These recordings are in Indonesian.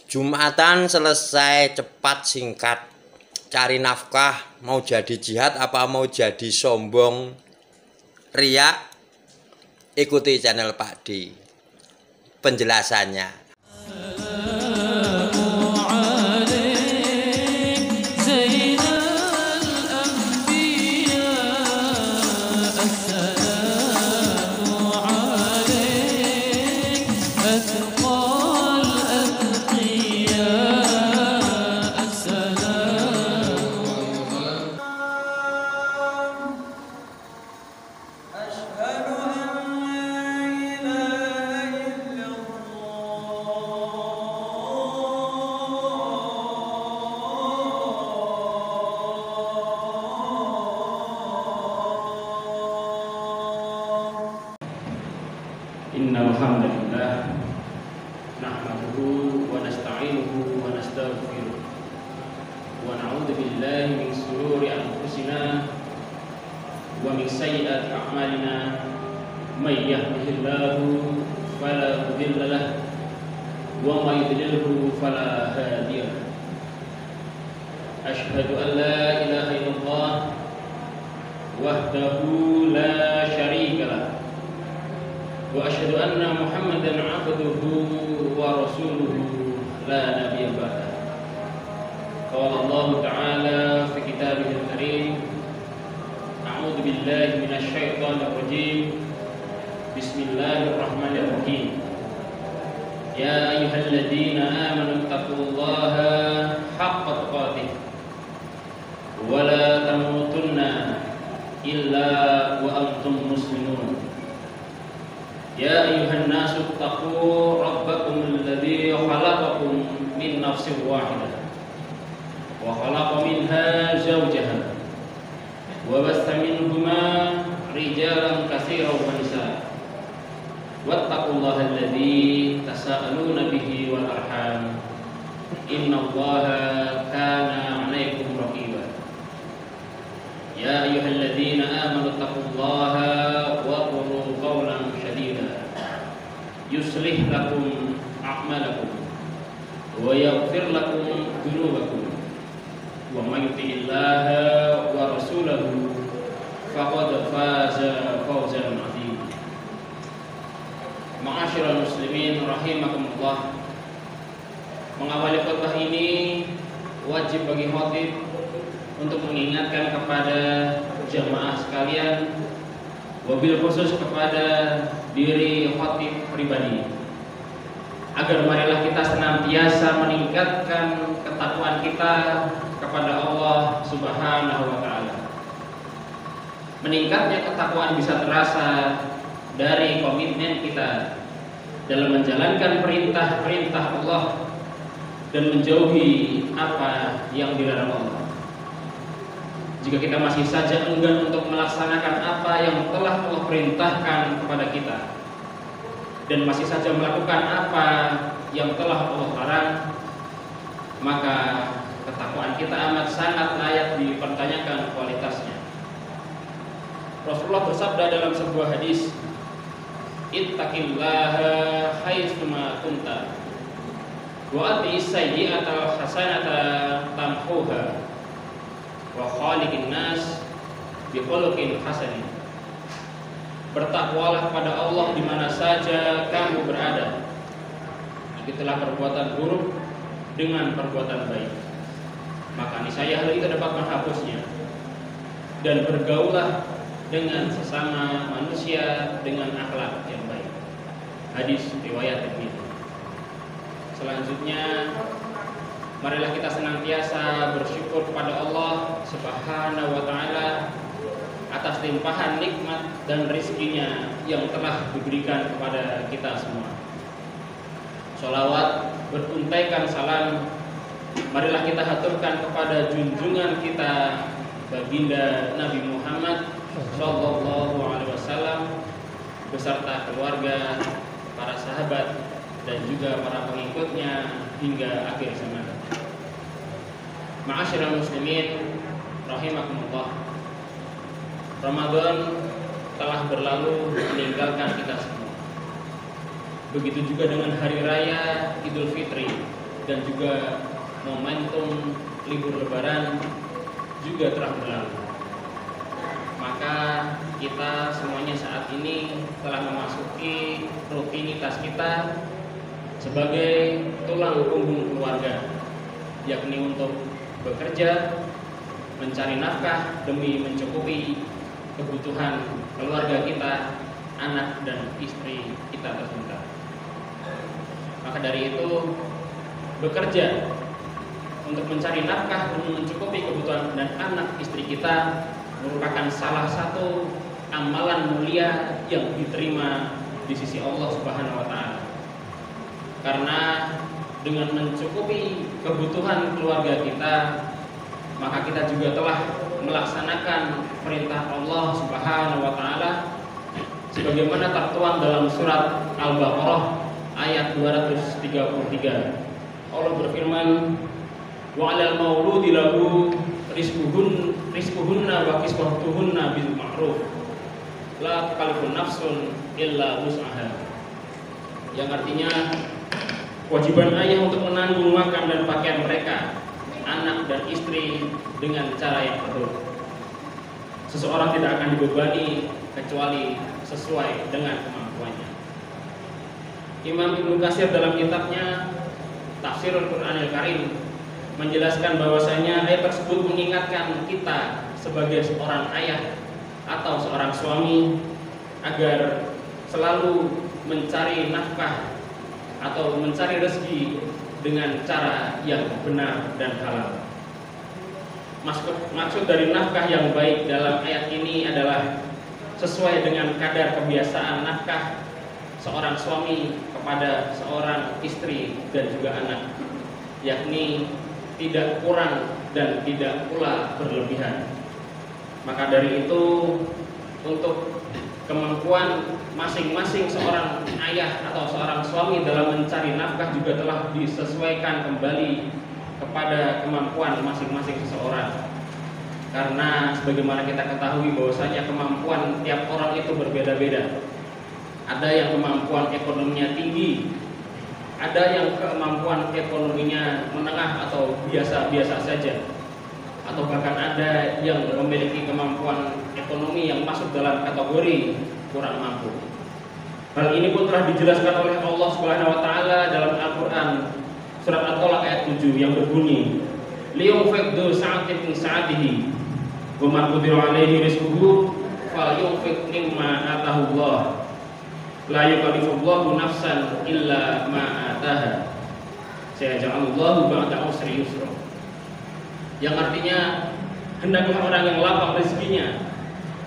Jumatan selesai cepat singkat. Cari nafkah, mau jadi jihad apa mau jadi sombong riak? Ikuti channel Pak D penjelasannya. Innal hamdalillah nahmaduhu wa nasta'inuhu wa nastaghfiruh wa na'udzu billahi min shururi anfusina wa min sayyiati a'malina may yahdihillahu fala mudilla lahu wa may yudlilhu fala hadiya lahu. Asyhadu an la ilaha illallah wahdahu la syarika lahu wa asyhadu anna Muhammadan 'abduhu wa rasuluhu la nabiyya ba'da. Qala Allah ta'ala fi kitabihil karim, a'udzu billahi minasy syaithanir rajim. Bismillahirrahmanirrahim. Ya ayyuhalladzina amanu taqullaha haqqa tuqatih wa la tamutunna illa wa antum muslimun. Ya ayyuhan nasu taqu rabbakum alladzi khalaqakum min nafsin wahidah wa khalaqa minha zawjaha wa bassa minhuma rijalan katsiran wa nisaa wattaqullaha alladzi tasaaluna bihi wal arham innallaha kana 'alaykum raqiba. Ya ayyuhalladzina amanu taqullaha wa qulu qawlan yuslih lakum a'malakum wa yaghfir lakum dhunubakum wa may yuti'illaha wa rasulahu faqad faza fawzan 'azima. Ma'asyiral muslimin rahimakumullah. Mengawali khutbah ini wajib bagi khatib untuk mengingatkan kepada jamaah sekalian, wabil khusus kepada diri khatib pribadi, agar marilah kita senantiasa meningkatkan ketakwaan kita kepada Allah Subhanahu wa ta'ala. Meningkatnya ketakwaan bisa terasa dari komitmen kita dalam menjalankan perintah-perintah Allah dan menjauhi apa yang dilarang Allah. Jika kita masih saja enggan untuk melaksanakan apa yang telah Allah perintahkan kepada kita dan masih saja melakukan apa yang telah Allah larang, maka ketakwaan kita amat sangat layak dipertanyakan kualitasnya. Rasulullah bersabda dalam sebuah hadis, ittaqillaha haitsuma kunta wa ati'is sayyi'atal hasanata tamhuha wa khaliqin nas bi khuluqin hasanin. Bertakwalah kepada Allah di mana saja kamu berada. Ikutilah perbuatan buruk dengan perbuatan baik, maka niscaya hal itu dapat menghapusnya. Dan bergaullah dengan sesama manusia dengan akhlak yang baik. Hadis riwayat Tirmidzi. Selanjutnya, marilah kita senantiasa bersyukur kepada Allah Subhanahu wa ta'ala atas limpahan nikmat dan rizkinya yang telah diberikan kepada kita semua. Sholawat beruntaikan salam marilah kita haturkan kepada junjungan kita baginda Nabi Muhammad Sallallahu Alaihi Wasallam beserta keluarga, para sahabat dan juga para pengikutnya hingga akhir zaman. Ma'asyiral muslimin rahimakumullah. Ramadan telah berlalu meninggalkan kita semua. Begitu juga dengan hari raya Idul Fitri dan juga momentum libur Lebaran juga telah berlalu. Maka kita semuanya saat ini telah memasuki rutinitas kita sebagai tulang punggung keluarga, yakni untuk bekerja, mencari nafkah demi mencukupi kebutuhan keluarga kita, anak dan istri kita tercinta. Maka dari itu, bekerja untuk mencari nafkah demi mencukupi kebutuhan dan anak istri kita merupakan salah satu amalan mulia yang diterima di sisi Allah Subhanahu wa taala. Karena dengan mencukupi kebutuhan keluarga kita, maka kita juga telah melaksanakan perintah Allah Subhanahu wa taala sebagaimana tertuang dalam surat Al-Baqarah ayat 233. Allah berfirman, wa 'alal mauludi lahu rizquhunna wa kiswatuhunna bil ma'ruf la tukallifu nafsun illa wus'aha. Yang artinya kewajiban ayah untuk menanggung makan dan pakaian mereka, anak dan istri dengan cara yang betul. Seseorang tidak akan dibebani kecuali sesuai dengan kemampuannya. Imam Ibnu Katsir dalam kitabnya Tafsirul Qur'anil Karim menjelaskan bahwasanya ayat tersebut mengingatkan kita sebagai seorang ayah atau seorang suami agar selalu mencari nafkah atau mencari rezeki dengan cara yang benar dan halal. Maksud dari nafkah yang baik dalam ayat ini adalah sesuai dengan kadar kebiasaan nafkah seorang suami kepada seorang istri dan juga anak, yakni tidak kurang dan tidak pula berlebihan. Maka dari itu, untuk kemampuan masing-masing seorang ayah atau seorang suami dalam mencari nafkah juga telah disesuaikan kembali kepada kemampuan masing-masing seseorang. Karena sebagaimana kita ketahui bahwasanya kemampuan tiap orang itu berbeda-beda. Ada yang kemampuan ekonominya tinggi, ada yang kemampuan ekonominya menengah atau biasa-biasa saja, atau bahkan ada yang memiliki kemampuan ekonomi yang masuk dalam kategori kurang mampu. Hal ini pun telah dijelaskan oleh Allah Subhanahu wa taala dalam Al-Qur'an surat At-Thalaq ayat 7 yang berbunyi, liyunfiq dzu sa'atin min sa'atihi wa man qudira 'alaihi rizquhu falyunfiq mimma ataahu Allah la yukallifullahu nafsan illa ma ataha sayaj'alullahu ba'da usri yusra. Yang artinya, hendaklah orang yang lapang rezekinya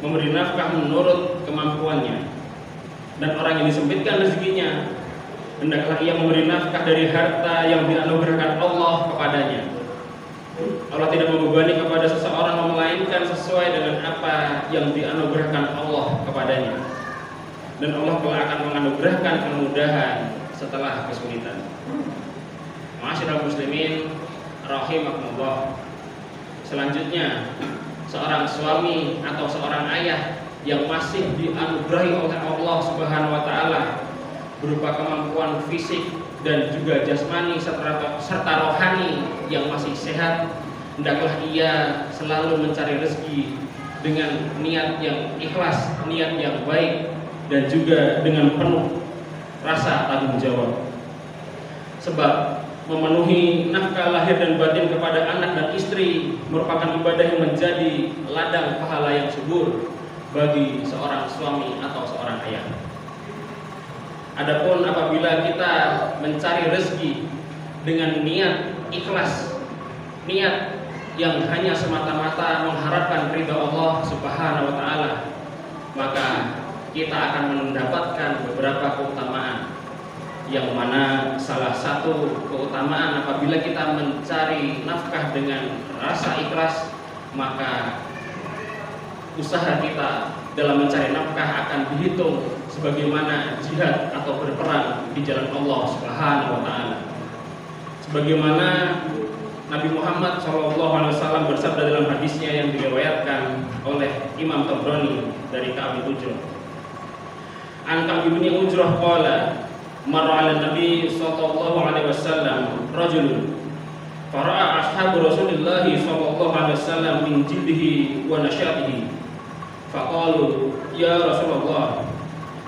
memberi nafkah menurut kemampuannya, dan orang yang disempitkan rezekinya hendaklah ia memberi nafkah dari harta yang dianugerahkan Allah kepadanya. Allah tidak membebani kepada seseorang melainkan sesuai dengan apa yang dianugerahkan Allah kepadanya, dan Allah telah akan menganugerahkan kemudahan setelah kesulitan. Ma'asyiral muslimin rahimakumullah. Selanjutnya, seorang suami atau seorang ayah yang masih dianugerahi oleh Allah Subhanahu wa taala berupa kemampuan fisik dan juga jasmani serta rohani yang masih sehat, hendaklah ia selalu mencari rezeki dengan niat yang ikhlas, niat yang baik, dan juga dengan penuh rasa tanggung jawab. Sebab memenuhi nafkah lahir dan batin kepada anak dan istri merupakan ibadah yang menjadi ladang pahala yang subur bagi seorang suami atau seorang ayah. Adapun apabila kita mencari rezeki dengan niat ikhlas, niat yang hanya semata-mata mengharapkan ridha Allah Subhanahu wa taala, maka kita akan mendapatkan beberapa keutamaan, yang mana salah satu keutamaan apabila kita mencari nafkah dengan rasa ikhlas, maka usaha kita dalam mencari nafkah akan dihitung sebagaimana jihad atau berperang di jalan Allah Subhanahu wa taala. Sebagaimana Nabi Muhammad SAW bersabda dalam hadisnya yang diriwayatkan oleh Imam Tabrani dari Ka'ab bin Ujrah. An Ka'ab bin Ujrah qala marra 'ala Nabi sallallahu alaihi wasallam rajulun fara'a ashabu Rasulillah sallallahu alaihi wasallam min jildihi wa nasyatihi faqalu ya Rasulullah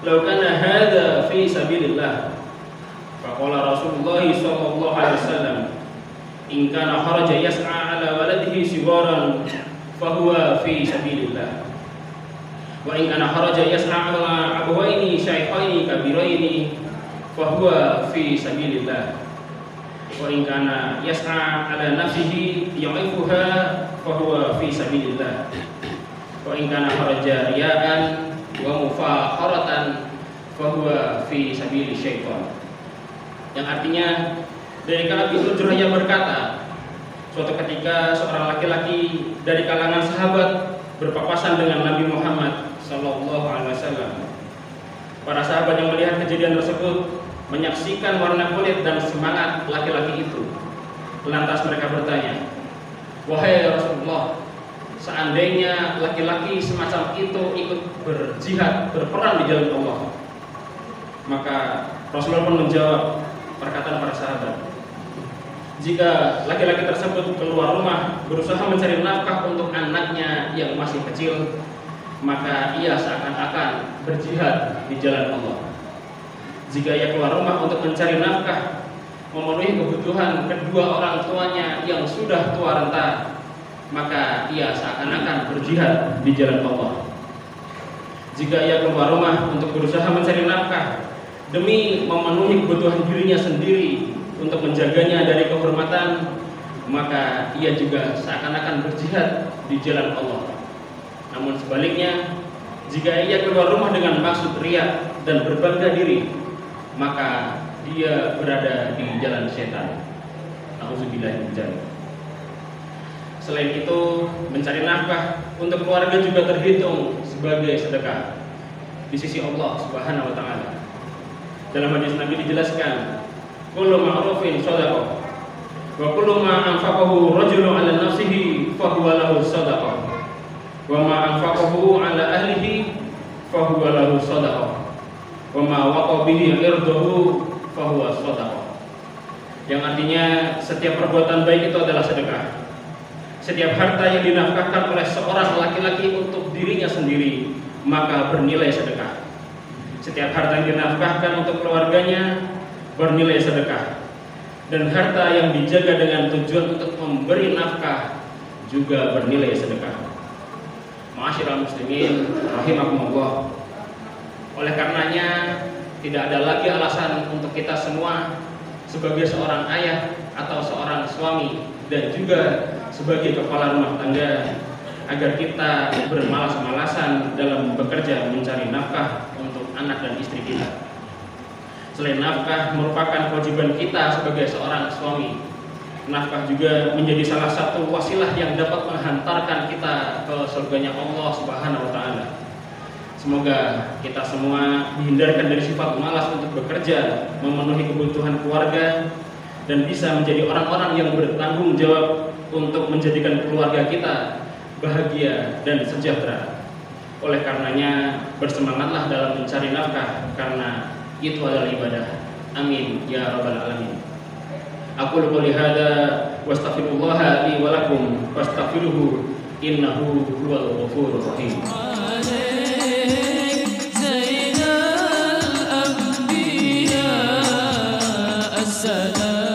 law kana hadha fi sabilillah faqala Rasulullah sallallahu alaihi wasallam in kana kharaja yas'a 'ala waladihi sigaran fahuwa fi sabilillah wa in kana kharaja yas'a 'ala abawaini shaykhaini kabiraini fahuwa fi sabilillah wa in kana yas'a 'ala nafsihi ya'ifuha fahuwa fi sabilillah wa in kana kharaja riya'an wa mufakharatan fahuwa fi sabili syaitan. Yang artinya dari Ka'ab bin Ujrah yang berkata, suatu ketika seorang laki-laki dari kalangan sahabat berpapasan dengan Nabi Muhammad sallallahu alaihi wasallam. Para sahabat yang melihat kejadian tersebut menyaksikan warna kulit dan semangat laki-laki itu. Lantas mereka bertanya, "Wahai Rasulullah, seandainya laki-laki semacam itu ikut berjihad, berperang di jalan Allah." Maka Rasulullah pun menjawab perkataan para sahabat, jika laki-laki tersebut keluar rumah berusaha mencari nafkah untuk anaknya yang masih kecil, maka ia seakan-akan berjihad di jalan Allah. Jika ia keluar rumah untuk mencari nafkah, memenuhi kebutuhan kedua orang tuanya yang sudah tua renta, maka ia seakan-akan berjihad di jalan Allah. Jika ia keluar rumah untuk berusaha mencari nafkah demi memenuhi kebutuhan dirinya sendiri untuk menjaganya dari kehormatan, maka ia juga seakan-akan berjihad di jalan Allah. Namun sebaliknya, jika ia keluar rumah dengan maksud riya dan berbangga diri, maka dia berada di jalan setan. Nauzubillah min dzalik. Selain itu, mencari nafkah untuk keluarga juga terhitung sebagai sedekah di sisi Allah Subhanahu wa taala. Dalam hadis Nabi dijelaskan, kullu ma'rufin shadaqah wa kullu ma anfaqahu rajulun 'ala nafsihi fa huwa lahu shadaqah wa ma anfaqahu 'ala ahlihi fa huwa lahu shadaqah wa ma waqa bihi irduhu fa huwa shadaqah. Yang artinya setiap perbuatan baik itu adalah sedekah. Setiap harta yang dinafkahkan oleh seorang laki-laki untuk dirinya sendiri, maka bernilai sedekah. Setiap harta yang dinafkahkan untuk keluarganya bernilai sedekah. Dan harta yang dijaga dengan tujuan untuk memberi nafkah juga bernilai sedekah. Ma'asyiral muslimin rahimakumullah. Oleh karenanya tidak ada lagi alasan untuk kita semua sebagai seorang ayah atau seorang suami dan juga sebagai kepala rumah tangga agar kita bermalas-malasan dalam bekerja mencari nafkah untuk anak dan istri kita. Selain nafkah merupakan kewajiban kita sebagai seorang suami, nafkah juga menjadi salah satu wasilah yang dapat menghantarkan kita ke surganya Allah Subhanahu wa taala. Semoga kita semua dihindarkan dari sifat malas untuk bekerja, memenuhi kebutuhan keluarga, dan bisa menjadi orang-orang yang bertanggung jawab untuk menjadikan keluarga kita bahagia dan sejahtera. Oleh karenanya bersemangatlah dalam mencari nafkah, karena itu adalah ibadah. Amin ya rabbal alamin. Aku qouli hada wastaghfirullah li wa lakum fastaghfiruhu innahu huwal ghafurur rahim. زين الأنبياء السلام